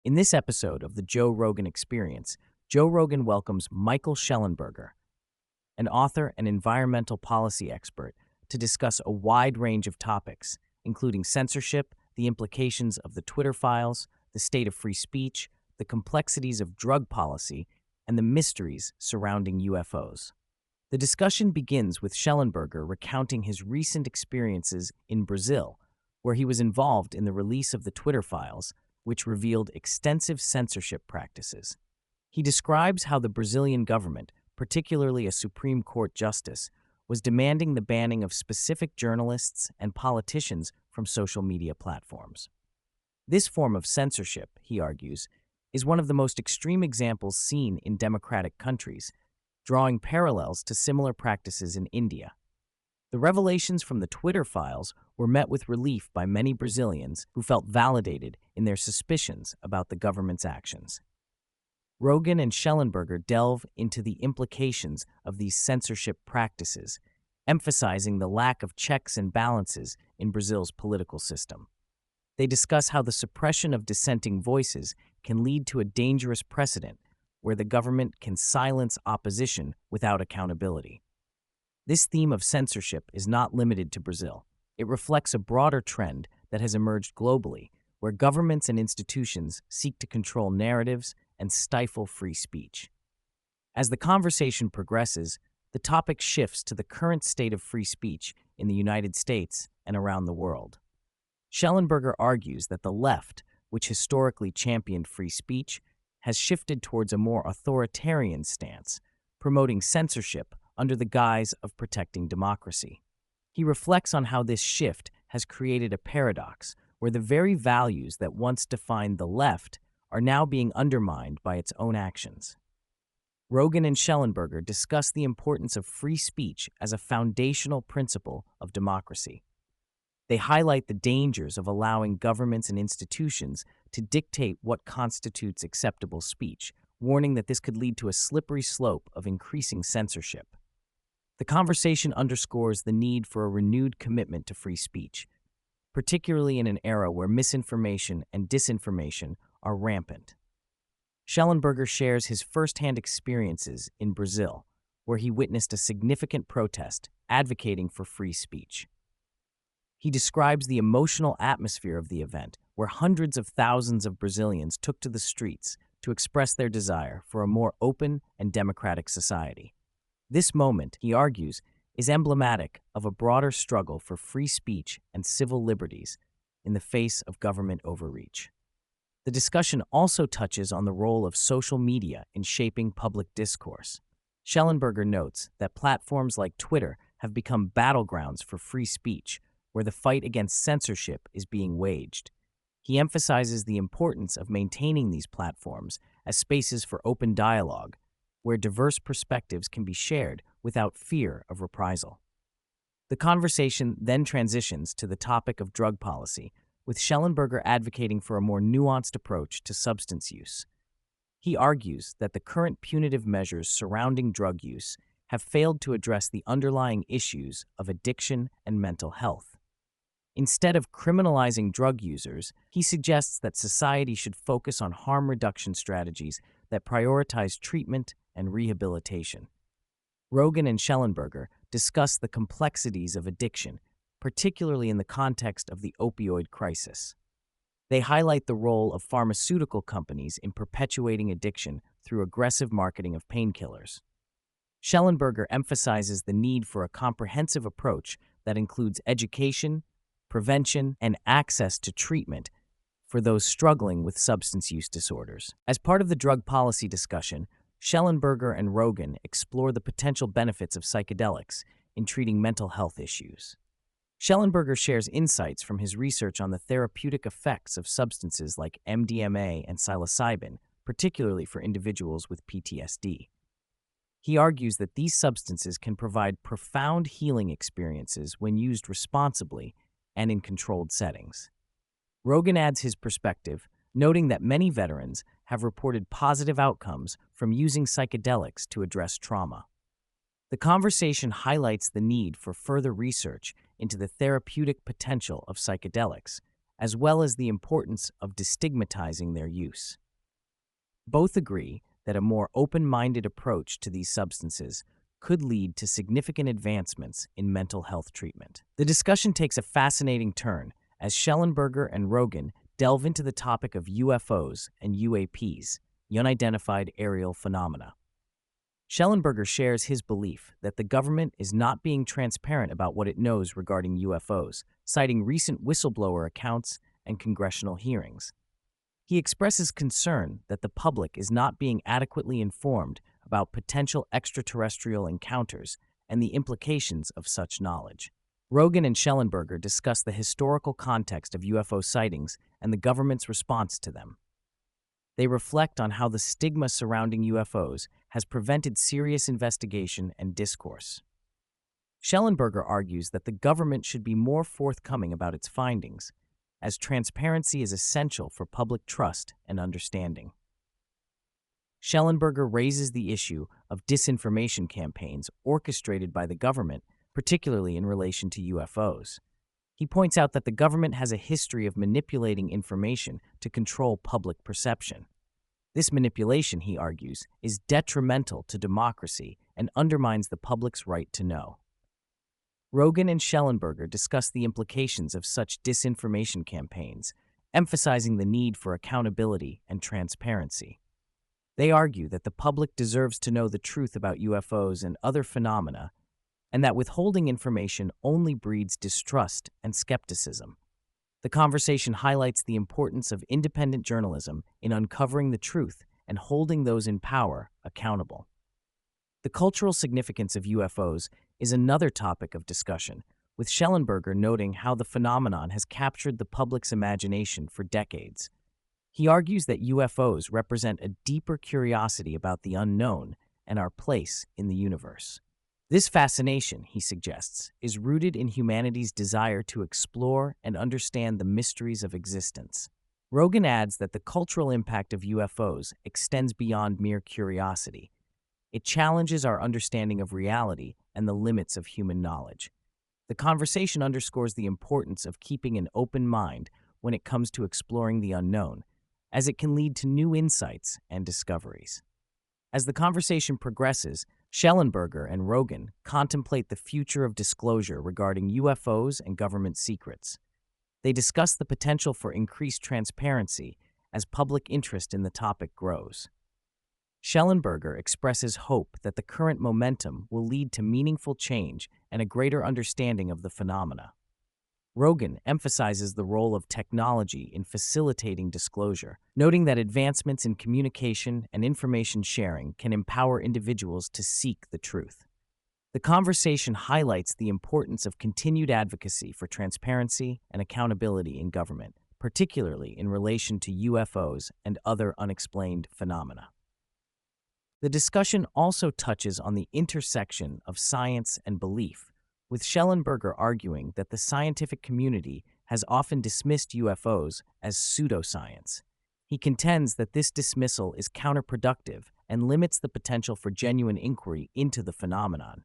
In this episode of the Joe Rogan Experience, Joe Rogan welcomes Michael Shellenberger, an author and environmental policy expert, to discuss a wide range of topics, including censorship, the implications of the Twitter files, the state of free speech, the complexities of drug policy, and the mysteries surrounding UFOs. The discussion begins with Shellenberger recounting his recent experiences in Brazil, where he was involved in the release of the Twitter files, which revealed extensive censorship practices. He describes how the Brazilian government, particularly a Supreme Court justice, was demanding the banning of specific journalists and politicians from social media platforms. This form of censorship, he argues, is one of the most extreme examples seen in democratic countries, drawing parallels to similar practices in India. The revelations from the Twitter files were met with relief by many Brazilians who felt validated in their suspicions about the government's actions. Rogan and Shellenberger delve into the implications of these censorship practices, emphasizing the lack of checks and balances in Brazil's political system. They discuss how the suppression of dissenting voices can lead to a dangerous precedent where the government can silence opposition without accountability. This theme of censorship is not limited to Brazil. It reflects a broader trend that has emerged globally, where governments and institutions seek to control narratives and stifle free speech. As the conversation progresses, the topic shifts to the current state of free speech in the United States and around the world. Shellenberger argues that the left, which historically championed free speech, has shifted towards a more authoritarian stance, promoting censorship under the guise of protecting democracy. He reflects on how this shift has created a paradox where the very values that once defined the left are now being undermined by its own actions. Rogan and Shellenberger discuss the importance of free speech as a foundational principle of democracy. They highlight the dangers of allowing governments and institutions to dictate what constitutes acceptable speech, warning that this could lead to a slippery slope of increasing censorship. The conversation underscores the need for a renewed commitment to free speech, particularly in an era where misinformation and disinformation are rampant. Shellenberger shares his firsthand experiences in Brazil, where he witnessed a significant protest advocating for free speech. He describes the emotional atmosphere of the event, where hundreds of thousands of Brazilians took to the streets to express their desire for a more open and democratic society. This moment, he argues, is emblematic of a broader struggle for free speech and civil liberties in the face of government overreach. The discussion also touches on the role of social media in shaping public discourse. Shellenberger notes that platforms like Twitter have become battlegrounds for free speech, where the fight against censorship is being waged. He emphasizes the importance of maintaining these platforms as spaces for open dialogue, where diverse perspectives can be shared without fear of reprisal. The conversation then transitions to the topic of drug policy, with Shellenberger advocating for a more nuanced approach to substance use. He argues that the current punitive measures surrounding drug use have failed to address the underlying issues of addiction and mental health. Instead of criminalizing drug users, he suggests that society should focus on harm reduction strategies that prioritize treatment and rehabilitation. Rogan and Shellenberger discuss the complexities of addiction, particularly in the context of the opioid crisis. They highlight the role of pharmaceutical companies in perpetuating addiction through aggressive marketing of painkillers. Shellenberger emphasizes the need for a comprehensive approach that includes education, prevention, and access to treatment for those struggling with substance use disorders. As part of the drug policy discussion, Shellenberger and Rogan explore the potential benefits of psychedelics in treating mental health issues. Shellenberger shares insights from his research on the therapeutic effects of substances like MDMA and psilocybin, particularly for individuals with PTSD. He argues that these substances can provide profound healing experiences when used responsibly and in controlled settings. Rogan adds his perspective, noting that many veterans have reported positive outcomes from using psychedelics to address trauma. The conversation highlights the need for further research into the therapeutic potential of psychedelics, as well as the importance of destigmatizing their use. Both agree that a more open-minded approach to these substances could lead to significant advancements in mental health treatment. The discussion takes a fascinating turn as Shellenberger and Rogan delve into the topic of UFOs and UAPs, unidentified aerial phenomena. Shellenberger shares his belief that the government is not being transparent about what it knows regarding UFOs, citing recent whistleblower accounts and congressional hearings. He expresses concern that the public is not being adequately informed about potential extraterrestrial encounters and the implications of such knowledge. Rogan and Shellenberger discuss the historical context of UFO sightings and the government's response to them. They reflect on how the stigma surrounding UFOs has prevented serious investigation and discourse. Shellenberger argues that the government should be more forthcoming about its findings, as transparency is essential for public trust and understanding. Shellenberger raises the issue of disinformation campaigns orchestrated by the government, particularly in relation to UFOs. He points out that the government has a history of manipulating information to control public perception. This manipulation, he argues, is detrimental to democracy and undermines the public's right to know. Rogan and Shellenberger discuss the implications of such disinformation campaigns, emphasizing the need for accountability and transparency. They argue that the public deserves to know the truth about UFOs and other phenomena, and that withholding information only breeds distrust and skepticism. The conversation highlights the importance of independent journalism in uncovering the truth and holding those in power accountable. The cultural significance of UFOs is another topic of discussion, with Shellenberger noting how the phenomenon has captured the public's imagination for decades. He argues that UFOs represent a deeper curiosity about the unknown and our place in the universe. This fascination, he suggests, is rooted in humanity's desire to explore and understand the mysteries of existence. Rogan adds that the cultural impact of UFOs extends beyond mere curiosity. It challenges our understanding of reality and the limits of human knowledge. The conversation underscores the importance of keeping an open mind when it comes to exploring the unknown, as it can lead to new insights and discoveries. As the conversation progresses, Shellenberger and Rogan contemplate the future of disclosure regarding UFOs and government secrets. They discuss the potential for increased transparency as public interest in the topic grows. Shellenberger expresses hope that the current momentum will lead to meaningful change and a greater understanding of the phenomena. Rogan emphasizes the role of technology in facilitating disclosure, noting that advancements in communication and information sharing can empower individuals to seek the truth. The conversation highlights the importance of continued advocacy for transparency and accountability in government, particularly in relation to UFOs and other unexplained phenomena. The discussion also touches on the intersection of science and belief, with Shellenberger arguing that the scientific community has often dismissed UFOs as pseudoscience. He contends that this dismissal is counterproductive and limits the potential for genuine inquiry into the phenomenon.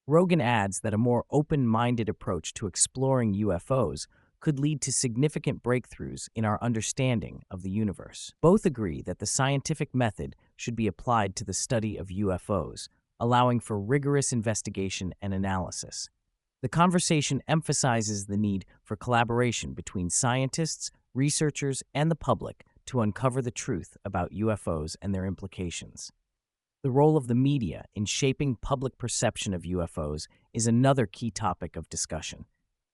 Rogan adds that a more open-minded approach to exploring UFOs could lead to significant breakthroughs in our understanding of the universe. Both agree that the scientific method should be applied to the study of UFOs, allowing for rigorous investigation and analysis. The conversation emphasizes the need for collaboration between scientists, researchers, and the public to uncover the truth about UFOs and their implications. The role of the media in shaping public perception of UFOs is another key topic of discussion.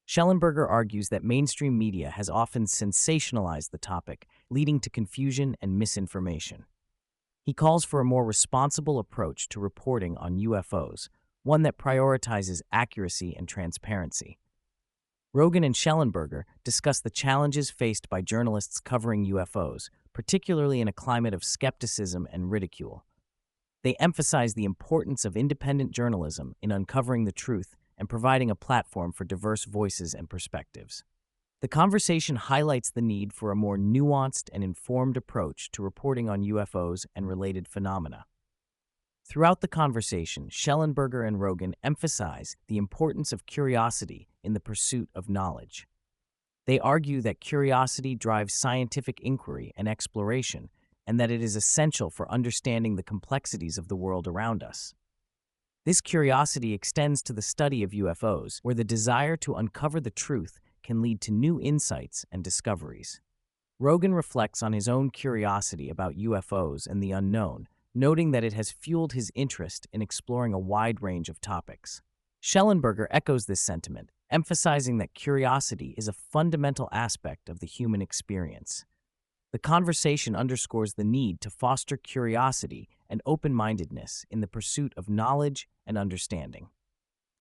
Shellenberger argues that mainstream media has often sensationalized the topic, leading to confusion and misinformation. He calls for a more responsible approach to reporting on UFOs, one that prioritizes accuracy and transparency. Rogan and Shellenberger discuss the challenges faced by journalists covering UFOs, particularly in a climate of skepticism and ridicule. They emphasize the importance of independent journalism in uncovering the truth and providing a platform for diverse voices and perspectives. The conversation highlights the need for a more nuanced and informed approach to reporting on UFOs and related phenomena. Throughout the conversation, Shellenberger and Rogan emphasize the importance of curiosity in the pursuit of knowledge. They argue that curiosity drives scientific inquiry and exploration, and that it is essential for understanding the complexities of the world around us. This curiosity extends to the study of UFOs, where the desire to uncover the truth can lead to new insights and discoveries. Rogan reflects on his own curiosity about UFOs and the unknown, noting that it has fueled his interest in exploring a wide range of topics. Shellenberger echoes this sentiment, emphasizing that curiosity is a fundamental aspect of the human experience. The conversation underscores the need to foster curiosity and open-mindedness in the pursuit of knowledge and understanding.